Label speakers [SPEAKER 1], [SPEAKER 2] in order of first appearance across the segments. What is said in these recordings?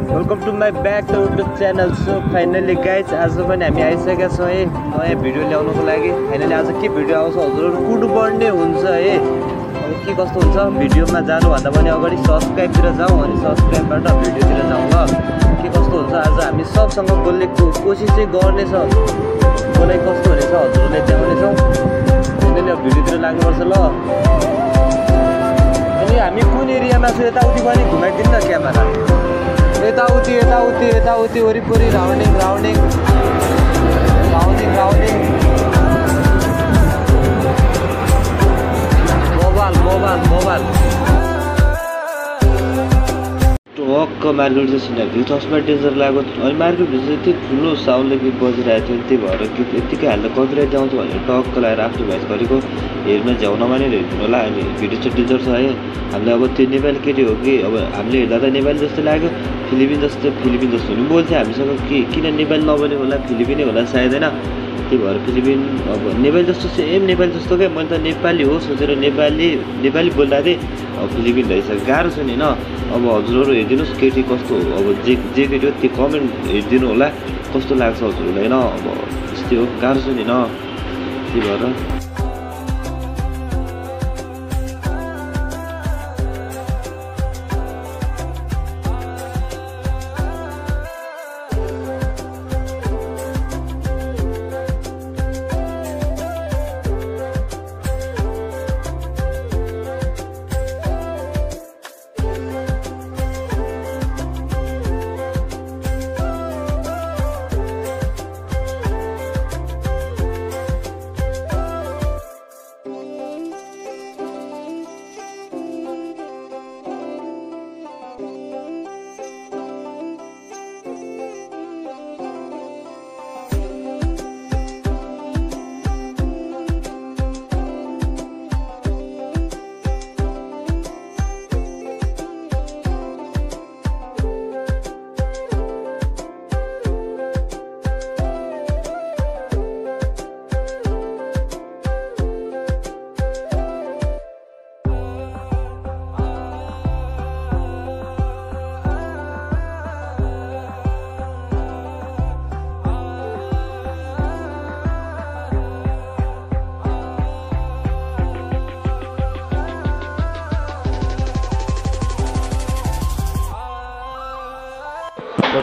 [SPEAKER 1] Welcome to my back to YouTube channel. So finally guys आज पनि हामी आइसकेका छौँ है नयाँ भिडियो ल्याउनुको लागि। फाइनली आज के भिडियो आउँछ हजुरहरू कुर्नुपर्ने हुन्छ है। अब के कस्तो हुन्छ भिडियोमा जानुभन्दा पनि अगाडि सब्सक्राइबतिर जाउँ अनि सब्सक्राइबबाट भिडियोतिर जाउँ ल। के कस्तो हुन्छ आज हामी सबसँग बोलेको कोसिस चाहिँ गर्नेछ, बोलाइ कस्तो हुनेछ हजुरहरूले देखाउनेछौँ। फाइनली अब भिडियोतिर लाग्नुपर्छ ल। अनि हामी कुन एरियामा छु यताउति पनि घुमाइदिनु न क्यामेरा। यताउति यताउति यताउति वरिपरि rounding rounding rounding rounding mobile mobile mobile टक्क मार्केट चाहिँ भ्यू टसमा डेन्जर लाग्यो। अनि मार्केट भित्र चाहिँ यति ठुलो साउन्डले गीत बजिरहेको थियो, त्यही भएर गीत यत्तिकै हाल्दा कपिराइट आउँछ भनेर टक्क लगाएर आफ्नो भोइस गरेको। हेर्न झ्याउनमा नि हेर्नु होला। अनि भिडियो चाहिँ डेन्जर छ है। हामीले अब त्यो नेपाली केटी हो कि अब हामीले हेर्दा त नेपाली जस्तो लाग्यो, फिलिपिन जस्तो हुनु बोल्थ्यो हामीसँग। किन नेपाली नबोलेको होला, फिलिपिनै होला सायद होइन। त्यही भएर फिलिपिन अब नेपाली जस्तो सेम नेपाली जस्तो क्या। मैले त नेपाली हो सोचेर नेपाली बोल्दा थिएँ, अब फिलिपिन रहेछ। गाह्रो छ नि होइन। अब हजुरहरू हेरिदिनुहोस् केटी कस्तो हो। अब जे केटी हो त्यो कमेन्ट हेरिदिनु होला कस्तो लाग्छ हजुरहरूलाई होइन। अब यस्तै हो, गाह्रो छ नि होइन। त्यही भएर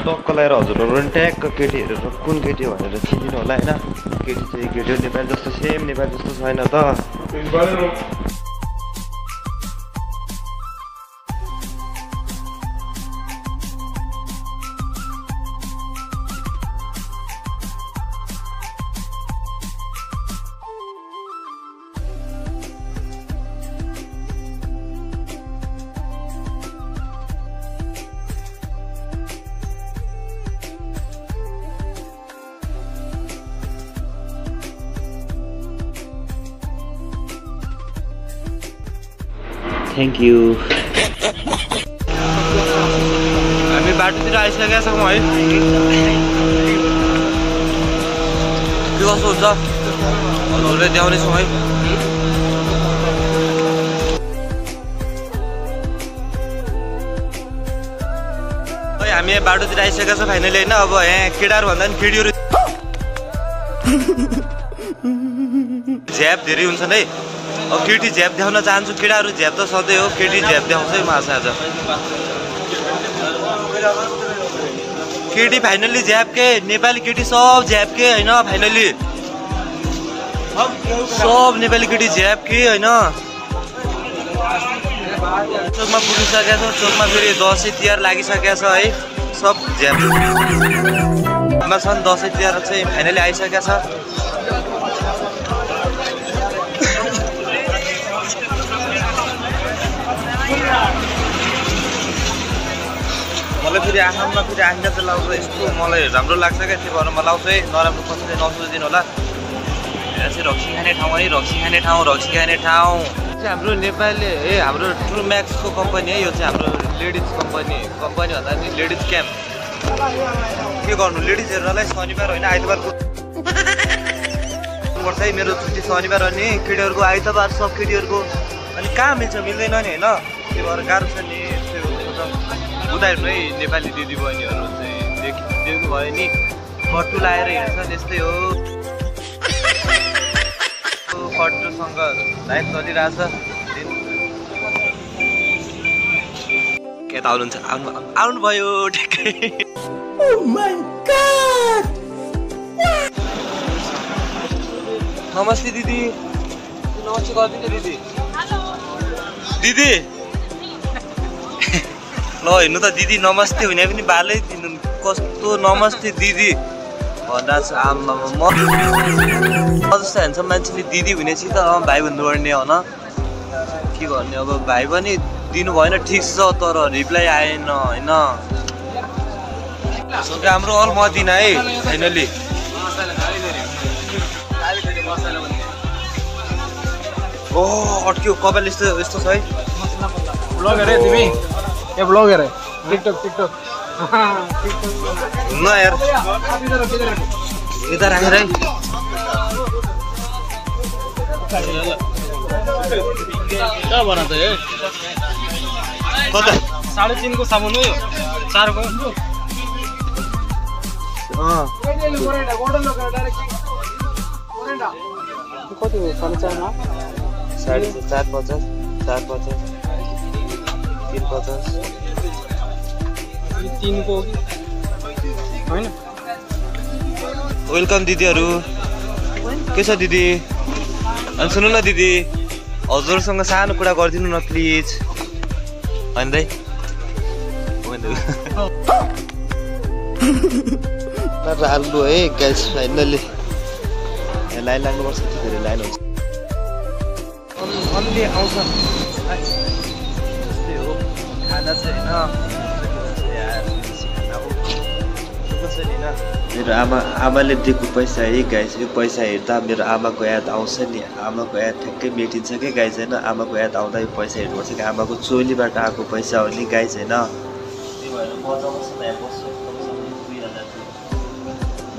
[SPEAKER 1] टक्क लगाएर हजुरहरू पनि ट्यागको केटी हेरेर कुन केटी हो भनेर चिनिनु होला होइन। केटी चाहिँ केटी हो, नेपाली जस्तो सेम नेपाली जस्तो छैन त। Thank you. हामी बाटोतिर आइसकेका छौँ है। के कस्तो हुन्छ हजुरहरूले देखाउनेछौँ है। हामी बाटोतिर आइसकेका छौँ फाइनली होइन। अब यहाँ केटाहरू भन्दा पनि केटीहरू झ्याप धेरै हुन्छन् है। अब केटी झ्याप देखाउन चाहन्छु, केटाहरू झ्याप त सधैँ हो, केटी झ्याप देखाउँछ है मलाई आज। केटी फाइनली झ्याप के, नेपाली केटी सब झ्याप के होइन। फाइनली सब नेपाली केटी झ्याप के होइन। चोकमा पुगिसकेका छौँ। चोकमा फेरि दसैँ तिहार लागिसकेको छ है। सब झ्यापमा छन्। दसैँ तिहार चाहिँ फाइनली आइसकेको छ। मलाई फेरि आँखामा फेरि आइना चाहिँ लाउँछ यस्तो मलाई राम्रो लाग्छ क्या। त्यो भएर म लाउँछु है। नराम्रो कसैले नसोचिदिनु होला। यहाँ चाहिँ रक्सी खाने ठाउँ है। रक्सी खाने ठाउँ चाहिँ हाम्रो नेपाली हाम्रो ट्रु म्याक्सको कम्पनी है। यो चाहिँ हाम्रो लेडिज कम्पनी भन्दा पनि लेडिज क्याम्प। के गर्नु लेडिजहरूलाई शनिबार होइन आइतबार पर्छ है। मेरो छुट्टी शनिबार अनि केटीहरूको आइतबार सब केटीहरूको। अनि कहाँ मिल्छ मिल्दैन नि होइन। त्यो भएर गाह्रो छ नि। उता हेर्नु है नेपाली दिदीबहिनीहरू चाहिँ देख्नुभयो नि कट्टु लाएर हिँड्छन् यस्तै हो कट्टुसँग लाइफ चलिरहेछ यता आउनुहुन्छ आउनुभयो ठिकै नमस्ते दिदी नमस्ते गरिदिनु दिदी दिदी ल हेर्नु त दिदी नमस्ते हुने पनि बालै दिनु कस्तो नमस्ते दिदी भन्दा आमा म जस्तो हेर्छ मान्छेले दिदी हुनेछि त भाइ भन्नुपर्ने हो न के गर्ने अब भाइ पनि दिनु भएन ठिक छ तर रिप्लाई आएन होइन हाम्रो अल म दिन है फाइनली ओ अट्क्यो कपाल यस्तो छ है
[SPEAKER 2] ब्लगर है तिमी ए ब्लगर है टिकटक
[SPEAKER 1] न यार यता राखेर है
[SPEAKER 2] क्या बनाता है
[SPEAKER 1] कता
[SPEAKER 2] 3.5 को साबुन हो 4 को कति हो 4.5 मा
[SPEAKER 1] 450 350
[SPEAKER 2] 3 को हैन
[SPEAKER 1] वेलकम दिदीहरु के छ दिदी अनि सुन्नु न दिदी हजुरसँग सानो कुरा गर्दिनु न प्लिज भन्दै राल्नु है गाइस फाइनली लाइन लाग्नुपर्छ धेरै लाइन हुन्छ अलि आउँछ त्यस्तै हो खाना चाहिँ होइन मेरो आमाले दिएको पैसा है गाइस यो पैसा हेर्दा मेरो आमाको याद आउँछ नि आमाको याद ठ्याक्कै मेटिन्छ कि गाइस होइन आमाको याद आउँदा यो पैसा हेर्नुपर्छ कि आमाको चोलीबाट आएको पैसा हो नि गाइस होइन त्यही भएर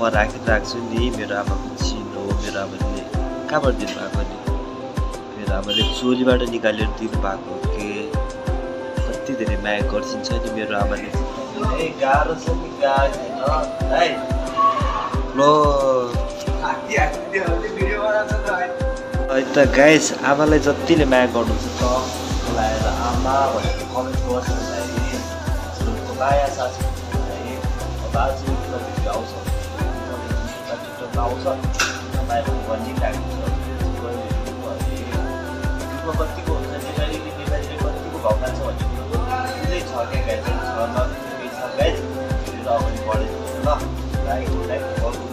[SPEAKER 1] म राख्छु नि मेरो आमाको चिनो मेरो आमाले कहाँबाट दिनुभएको नि मेरो आमाले चोलीबाट निकालेर दिनुभएको हो कि कति धेरै माया गर्छिन्छ नि मेरो आमाले गाह्रो छ नि है त गाइस आमालाई जतिले माया गर्नुहुन्छ त लगाएर आमा भनेर कमेन्ट गर्छ माया साथी बाजु भिडियो आउँछ टिकटकमा आउँछ माया भनिराखेको छ कतिको हुन्छ नेपालीले कतिको भावना छ भन्ने कुरो छ क्या गाइस छ गाइस भिडियो अगाडि बढेको ल लाइक गर्नु